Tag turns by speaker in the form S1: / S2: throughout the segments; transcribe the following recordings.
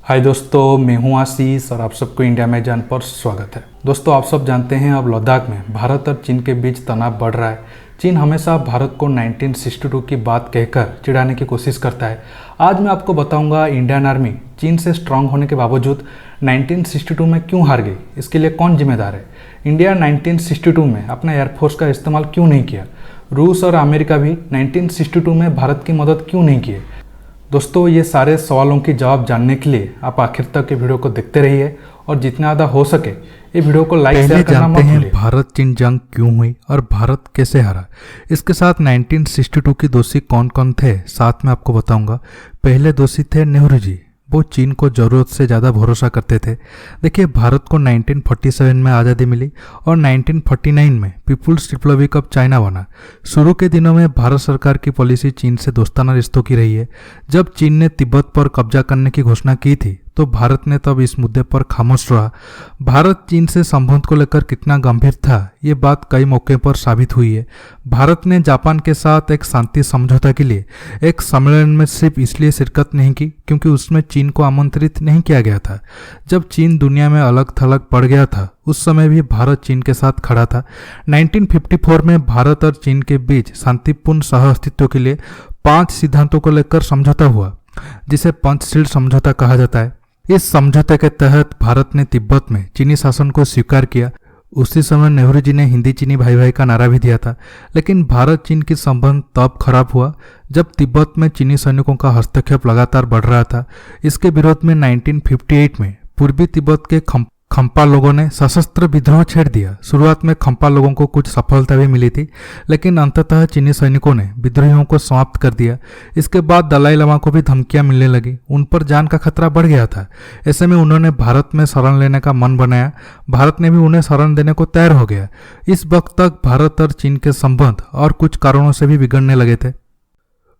S1: हाय दोस्तों, मैं हूं आशीष और आप सबको इंडिया में जान पर स्वागत है। दोस्तों, आप सब जानते हैं अब लद्दाख में भारत और चीन के बीच तनाव बढ़ रहा है। चीन हमेशा भारत को 1962 की बात कहकर चिढ़ाने की कोशिश करता है। आज मैं आपको बताऊंगा इंडियन आर्मी चीन से स्ट्रांग होने के बावजूद 1962 में क्यों हार गई, इसके लिए कौन जिम्मेदार है। इंडिया 1962 में अपना एयरफोर्स का इस्तेमाल क्यों नहीं किया। रूस और अमेरिका भी 1962 में भारत की मदद क्यों नहीं किए। दोस्तों, ये सारे सवालों की जवाब जानने के लिए आप आखिर तक ये वीडियो को देखते रहिए और जितना ज़्यादा हो सके ये वीडियो को लाइक शेयर करना मत भूलिए। भारत चीन जंग क्यों हुई और भारत कैसे हारा, इसके साथ 1962 की दोषी कौन कौन थे साथ में आपको बताऊंगा। पहले दोषी थे नेहरू जी। वो चीन को ज़रूरत से ज़्यादा भरोसा करते थे। देखिए, भारत को 1947 में आज़ादी मिली और 1949 में पीपुल्स रिपब्लिक ऑफ चाइना बना। शुरू के दिनों में भारत सरकार की पॉलिसी चीन से दोस्ताना रिश्तों की रही है। जब चीन ने तिब्बत पर कब्जा करने की घोषणा की थी तो भारत ने तब इस मुद्दे पर खामोश रहा। भारत चीन से संबंध को लेकर कितना गंभीर था ये बात कई मौके पर साबित हुई है। भारत ने जापान के साथ एक शांति समझौता के लिए एक सम्मेलन में सिर्फ इसलिए शिरकत नहीं की क्योंकि उसमें चीन को आमंत्रित नहीं किया गया था। जब चीन दुनिया में अलग थलग पड़ गया था उस समय भी भारत चीन के साथ खड़ा था। 1954 में भारत और चीन के बीच शांतिपूर्ण सह अस्तित्व के लिए 5 सिद्धांतों को लेकर समझौता हुआ, जिसे पंचशील समझौता कहा जाता है। इस समझौते के तहत भारत ने तिब्बत में चीनी शासन को स्वीकार किया। उसी समय नेहरू जी ने हिंदी चीनी भाई भाई का नारा भी दिया था। लेकिन भारत चीन की संबंध तब खराब हुआ जब तिब्बत में चीनी सैनिकों का हस्तक्षेप लगातार बढ़ रहा था। इसके विरोध में 1958 में पूर्वी तिब्बत के खम्पा लोगों ने सशस्त्र विद्रोह छेड़ दिया। शुरुआत में खम्पा लोगों को कुछ सफलता भी मिली थी, लेकिन अंततः चीनी सैनिकों ने विद्रोहियों को समाप्त कर दिया। इसके बाद दलाई लामा को भी धमकियां मिलने लगी। उन पर जान का खतरा बढ़ गया था। ऐसे में उन्होंने भारत में शरण लेने का मन बनाया। भारत ने भी उन्हें शरण देने को तैयार हो गया। इस वक्त तक भारत और चीन के संबंध और कुछ कारणों से भी बिगड़ने लगे थे।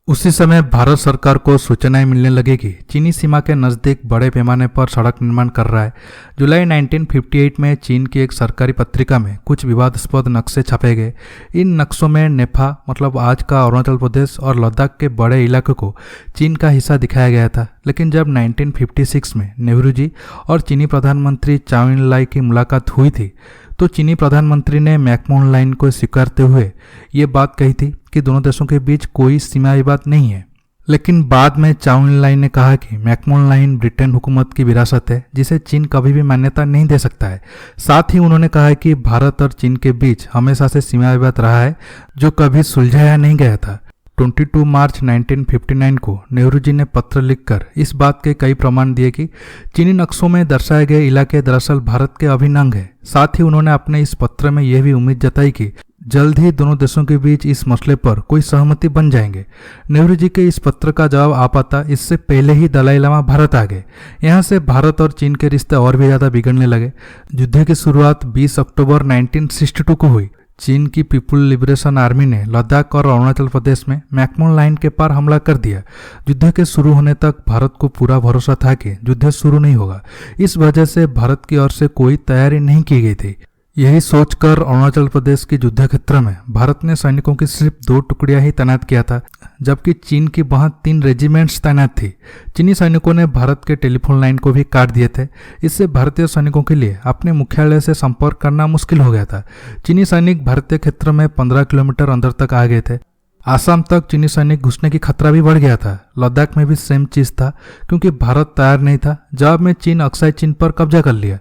S1: उसी समय भारत सरकार को सूचनाएं मिलने लगी कि चीनी सीमा के नज़दीक बड़े पैमाने पर सड़क निर्माण कर रहा है। जुलाई 1958 में चीन की एक सरकारी पत्रिका में कुछ विवादास्पद नक्शे छपे गए। इन नक्शों में नेफा मतलब आज का अरुणाचल प्रदेश और लद्दाख के बड़े इलाके को चीन का हिस्सा दिखाया गया था। लेकिन जब 1956 में नेहरू जी और चीनी प्रधानमंत्री चाउ इन लाई की मुलाकात हुई थी तो चीनी प्रधानमंत्री ने मैकमोहन लाइन को स्वीकारते हुए ये बात कही थी कि दोनों देशों के बीच कोई सीमा विवाद नहीं है। लेकिन बाद में चाउ इन लाई ने कहा कि मैकमोहन लाइन ब्रिटेन हुकूमत की विरासत है जिसे चीन कभी भी मान्यता नहीं दे सकता है। साथ ही उन्होंने कहा कि भारत और चीन के बीच हमेशा से सीमा विवाद रहा है जो कभी सुलझाया नहीं गया था। 22 मार्च 1959 को नेहरू जी ने पत्र लिखकर इस बात के कई प्रमाण दिए कि चीनी नक्शों में दर्शाए गए इलाके दरअसल भारत के अभिन्न अंग है। साथ ही उन्होंने अपने इस पत्र में यह भी उम्मीद जताई कि जल्द ही दोनों देशों के बीच इस मसले पर कोई सहमति बन जाएंगे। नेहरू जी के इस पत्र का जवाब आ पाता इससे पहले ही दलाई लामा भारत आ गए। यहाँ से भारत और चीन के रिश्ते और भी ज़्यादा बिगड़ने लगे। युद्ध की शुरुआत 20 अक्टूबर 1962 को हुई। चीन की पीपुल लिबरेशन आर्मी ने लद्दाख और अरुणाचल प्रदेश में मैकमोहन लाइन के पार हमला कर दिया। युद्ध के शुरू होने तक भारत को पूरा भरोसा था कि युद्ध शुरू नहीं होगा। इस वजह से भारत की ओर से कोई तैयारी नहीं की गई थी। यही सोचकर अरुणाचल प्रदेश के युद्ध क्षेत्र में भारत ने सैनिकों की सिर्फ 2 टुकड़ियां ही तैनात किया था, जबकि चीन की वहां 3 रेजिमेंट्स तैनात थी। चीनी सैनिकों ने भारत के टेलीफोन लाइन को भी काट दिए थे। इससे भारतीय सैनिकों के लिए अपने मुख्यालय से संपर्क करना मुश्किल हो गया था। चीनी सैनिक भारतीय क्षेत्र में 15 किलोमीटर अंदर तक आ गए थे। आसाम तक चीनी सैनिक घुसने की खतरा भी बढ़ गया था। लद्दाख में भी सेम चीज था क्योंकि भारत तैयार नहीं था। जवाब में चीन अक्साई चीन पर कब्जा कर लिया।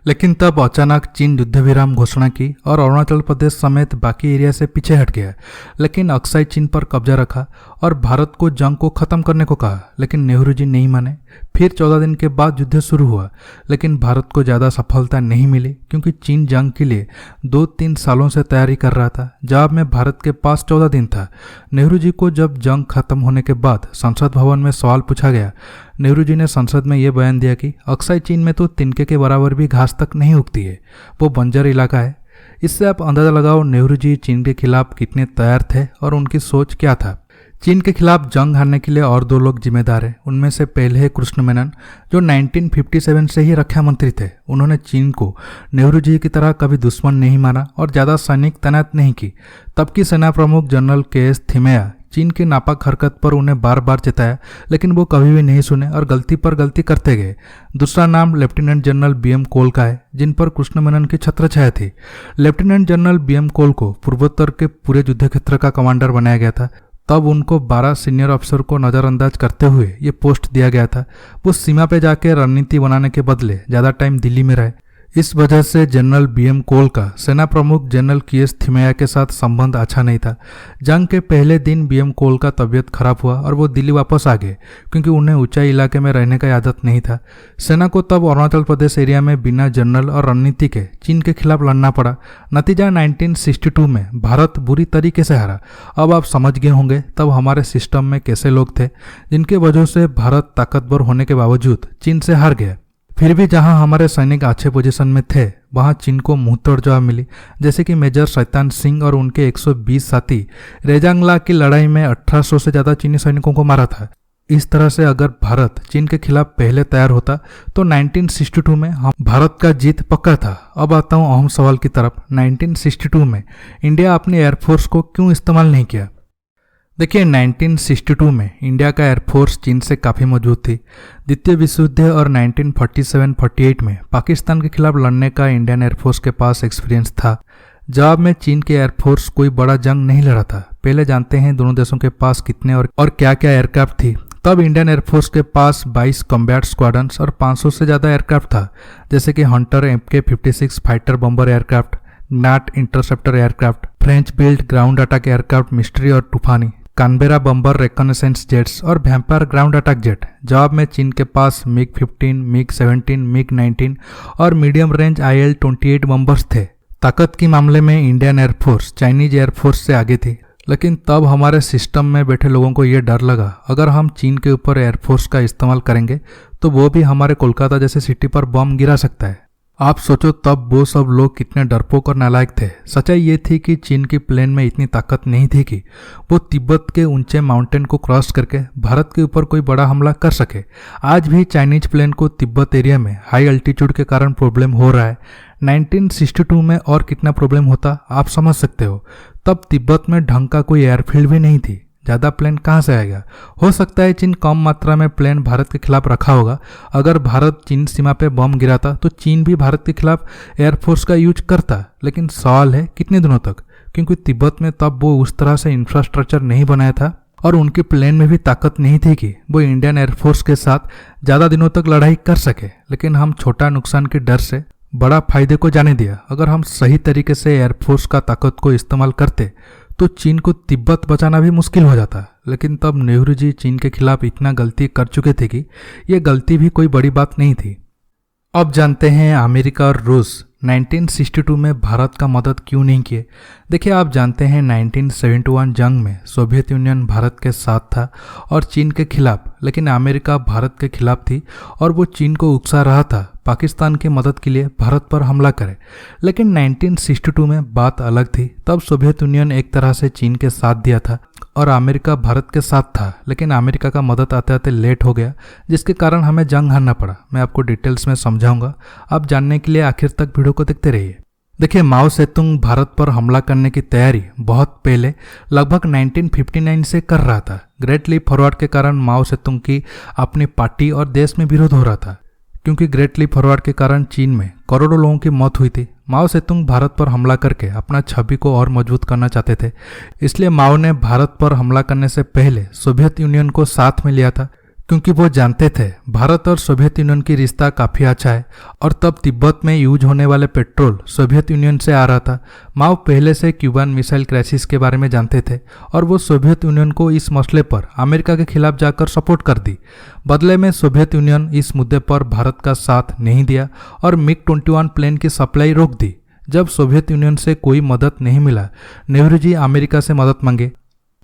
S1: लेकिन तब अचानक चीन युद्ध विराम घोषणा की और अरुणाचल प्रदेश समेत बाकी एरिया से पीछे हट गया। लेकिन अक्साई चीन पर कब्जा रखा और भारत को जंग को खत्म करने को कहा, लेकिन नेहरू जी नहीं माने। फिर 14 दिन के बाद युद्ध शुरू हुआ, लेकिन भारत को ज़्यादा सफलता नहीं मिली क्योंकि चीन जंग के लिए 2-3 सालों से तैयारी कर रहा था। जवाब में भारत के पास 14 दिन था। नेहरू जी को जब जंग खत्म होने के बाद संसद भवन में सवाल पूछा गया, नेहरू जी ने संसद में यह बयान दिया कि अक्साई चीन में तो तिनके के बराबर भी घास तक नहीं उगती है, वो बंजर इलाका है। इससे आप अंदाजा लगाओ नेहरू जी चीन के खिलाफ कितने तैयार थे और उनकी सोच क्या था। चीन के खिलाफ जंग हारने के लिए और 2 लोग जिम्मेदार हैं। उनमें से पहले है कृष्ण मेनन, जो 1957 से ही रक्षा मंत्री थे। उन्होंने चीन को नेहरू जी की तरह कभी दुश्मन नहीं माना और ज़्यादा सैनिक तैनात नहीं की। तब की सेना प्रमुख जनरल के एस थिमैया चीन की नापाक हरकत पर उन्हें बार बार चेताया, लेकिन वो कभी भी नहीं सुने और गलती पर गलती करते गए। दूसरा नाम लेफ्टिनेंट जनरल BM कोल का है, जिन पर कृष्ण मेनन की छत्रछाया थी। लेफ्टिनेंट जनरल BM कोल को पूर्वोत्तर के पूरे युद्ध क्षेत्र का कमांडर बनाया गया था। तब उनको 12 सीनियर अफसर को नज़रअंदाज करते हुए ये पोस्ट दिया गया था। वो सीमा पे जाके रणनीति बनाने के बदले ज़्यादा टाइम दिल्ली में रहे। इस वजह से जनरल BM कोल का सेना प्रमुख जनरल KS थिमैया के साथ संबंध अच्छा नहीं था। जंग के पहले दिन BM कोल का तबीयत खराब हुआ और वो दिल्ली वापस आ गए, क्योंकि उन्हें ऊंचाई इलाके में रहने का आदत नहीं था। सेना को तब अरुणाचल प्रदेश एरिया में बिना जनरल और रणनीति के चीन के खिलाफ लड़ना पड़ा। नतीजा 1962 में भारत बुरी तरीके से हारा। अब आप समझ गए होंगे तब हमारे सिस्टम में कैसे लोग थे, जिनके वजह से भारत ताकतवर होने के बावजूद चीन से हार गया। फिर भी जहां हमारे सैनिक अच्छे पोजीशन में थे, वहां चीन को मुंहतोड़ जवाब मिली, जैसे कि मेजर शैतान सिंह और उनके 120 साथी रेजांगला की लड़ाई में 1800 से ज़्यादा चीनी सैनिकों को मारा था। इस तरह से अगर भारत चीन के खिलाफ पहले तैयार होता तो 1962 में हम भारत का जीत पक्का था। अब आता हूं अहम सवाल की तरफ। 1962 में इंडिया अपनी एयरफोर्स को क्यों इस्तेमाल नहीं किया? देखिए, 1962 में इंडिया का एयरफोर्स चीन से काफ़ी मजबूत थी। द्वितीय विश्व युद्ध और 1947-48 में पाकिस्तान के खिलाफ लड़ने का इंडियन एयरफोर्स के पास एक्सपीरियंस था। जवाब में चीन के एयरफोर्स कोई बड़ा जंग नहीं लड़ा था। पहले जानते हैं दोनों देशों के पास कितने और क्या क्या एयरक्राफ्ट थी। तब इंडियन एयरफोर्स के पास 22 कॉम्बैट स्क्वाड्रन्स और 500 से ज़्यादा एयरक्राफ्ट था, जैसे कि Hunter MK-56 fighter bomber aircraft, Gnat interceptor aircraft, French build ground attack aircraft Mystere और Toofani, Canberra bomber reconnaissance jets और वैम्पायर ग्राउंड अटैक जेट। जवाब में चीन के पास MiG-15, MiG-17, MiG-19 और मीडियम रेंज IL-28 बम्बर्स थे। ताकत के मामले में इंडियन एयरफोर्स चाइनीज एयरफोर्स से आगे थी, लेकिन तब हमारे सिस्टम में बैठे लोगों को ये डर लगा, अगर हम चीन के ऊपर एयरफोर्स का इस्तेमाल करेंगे तो वो भी हमारे कोलकाता जैसे सिटी पर बम गिरा सकता है। आप सोचो तब वो सब लोग कितने डरपोक और नालायक थे। सच्चाई ये थी कि चीन की प्लेन में इतनी ताकत नहीं थी कि वो तिब्बत के ऊंचे माउंटेन को क्रॉस करके भारत के ऊपर कोई बड़ा हमला कर सके। आज भी चाइनीज प्लेन को तिब्बत एरिया में हाई अल्टीट्यूड के कारण प्रॉब्लम हो रहा है। 1962 में और कितना प्रॉब्लम होता आप समझ सकते हो। तब तिब्बत में ढंग का कोई एयरफील्ड भी नहीं थी। ज़्यादा प्लेन कहाँ से आएगा? हो सकता है चीन कम मात्रा में प्लेन भारत के खिलाफ रखा होगा। अगर भारत चीन सीमा पे बम गिराता तो चीन भी भारत के खिलाफ एयरफोर्स का यूज करता, लेकिन सवाल है कितने दिनों तक, क्योंकि तिब्बत में तब वो उस तरह से इंफ्रास्ट्रक्चर नहीं बनाया था और उनके प्लेन में भी ताकत नहीं थी कि वो इंडियन एयरफोर्स के साथ ज़्यादा दिनों तक लड़ाई कर सके। लेकिन हम छोटा नुकसान के डर से बड़ा फायदे को जाने दिया। अगर हम सही तरीके से एयरफोर्स का ताकत को इस्तेमाल करते तो चीन को तिब्बत बचाना भी मुश्किल हो जाता। लेकिन तब नेहरू जी चीन के खिलाफ इतना गलती कर चुके थे कि ये गलती भी कोई बड़ी बात नहीं थी। अब जानते हैं अमेरिका और रूस 1962 में भारत का मदद क्यों नहीं किए। देखिए, आप जानते हैं 1971 जंग में सोवियत यूनियन भारत के साथ था और चीन के खिलाफ, लेकिन अमेरिका भारत के खिलाफ थी और वो चीन को उकसा रहा था पाकिस्तान की मदद के लिए भारत पर हमला करे। लेकिन 1962 में बात अलग थी। तब सोवियत यूनियन एक तरह से चीन के साथ दिया था और अमेरिका भारत के साथ था, लेकिन अमेरिका का मदद आते आते लेट हो गया, जिसके कारण हमें जंग हारना पड़ा। मैं आपको डिटेल्स में समझाऊंगा। आप जानने के लिए आखिर तक वीडियो को देखते रहिए। देखिए, माओ सेतुंग भारत पर हमला करने की तैयारी बहुत पहले लगभग 1959 से कर रहा था। ग्रेट लीप फॉरवर्ड के कारण माओ सेतुंग की अपनी पार्टी और देश में विरोध हो रहा था, क्योंकि ग्रेट लीप फॉरवर्ड के कारण चीन में करोड़ों लोगों की मौत हुई थी। माओ सेतुंग भारत पर हमला करके अपना छवि को और मजबूत करना चाहते थे। इसलिए माओ ने भारत पर हमला करने से पहले सोवियत यूनियन को साथ में लिया था, क्योंकि वो जानते थे भारत और सोवियत यूनियन की रिश्ता काफ़ी अच्छा है और तब तिब्बत में यूज होने वाले पेट्रोल सोवियत यूनियन से आ रहा था। माओ पहले से क्यूबान मिसाइल क्राइसिस के बारे में जानते थे और वो सोवियत यूनियन को इस मसले पर अमेरिका के खिलाफ जाकर सपोर्ट कर दी। बदले में सोवियत यूनियन इस मुद्दे पर भारत का साथ नहीं दिया और MiG-21 प्लेन की सप्लाई रोक दी। जब सोवियत यूनियन से कोई मदद नहीं मिला, नेहरू जी अमेरिका से मदद मांगे,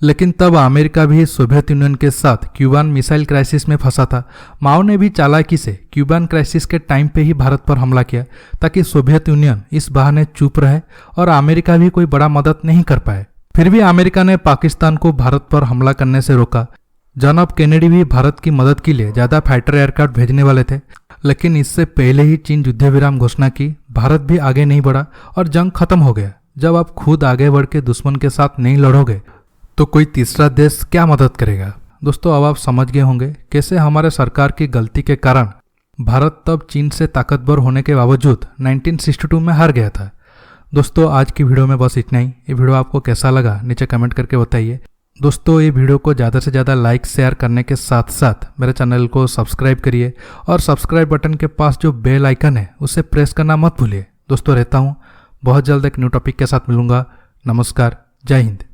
S1: लेकिन तब अमेरिका भी सोवियत यूनियन के साथ क्यूबान मिसाइल क्राइसिस में फंसा था। माओ ने भी चालाकी से क्यूबान क्राइसिस के टाइम पे ही भारत पर हमला किया, ताकि सोवियत यूनियन इस बहाने चुप रहे और अमेरिका भी कोई बड़ा मदद नहीं कर पाए। फिर भी अमेरिका ने पाकिस्तान को भारत पर हमला करने से रोका। जॉन एफ कैनेडी भी भारत की मदद के लिए ज़्यादा फाइटर एयरक्राफ्ट भेजने वाले थे, लेकिन इससे पहले ही चीन युद्ध विराम घोषणा की। भारत भी आगे नहीं बढ़ा और जंग खत्म हो गया। जब आप खुद आगे बढ़ के दुश्मन के साथ नहीं लड़ोगे तो कोई तीसरा देश क्या मदद करेगा? दोस्तों अब आप समझ गए होंगे कैसे हमारे सरकार की गलती के कारण भारत तब चीन से ताकतवर होने के बावजूद 1962 में हार गया था। दोस्तों आज की वीडियो में बस इतना ही। ये वीडियो आपको कैसा लगा नीचे कमेंट करके बताइए। दोस्तों ये वीडियो को ज़्यादा से ज़्यादा लाइक शेयर करने के साथ साथ मेरे चैनल को सब्सक्राइब करिए और सब्सक्राइब बटन के पास जो बेल आइकन है उसे प्रेस करना मत भूलिए। दोस्तों रहता हूँ, बहुत जल्द एक न्यू टॉपिक के साथ मिलूंगा। नमस्कार, जय हिंद।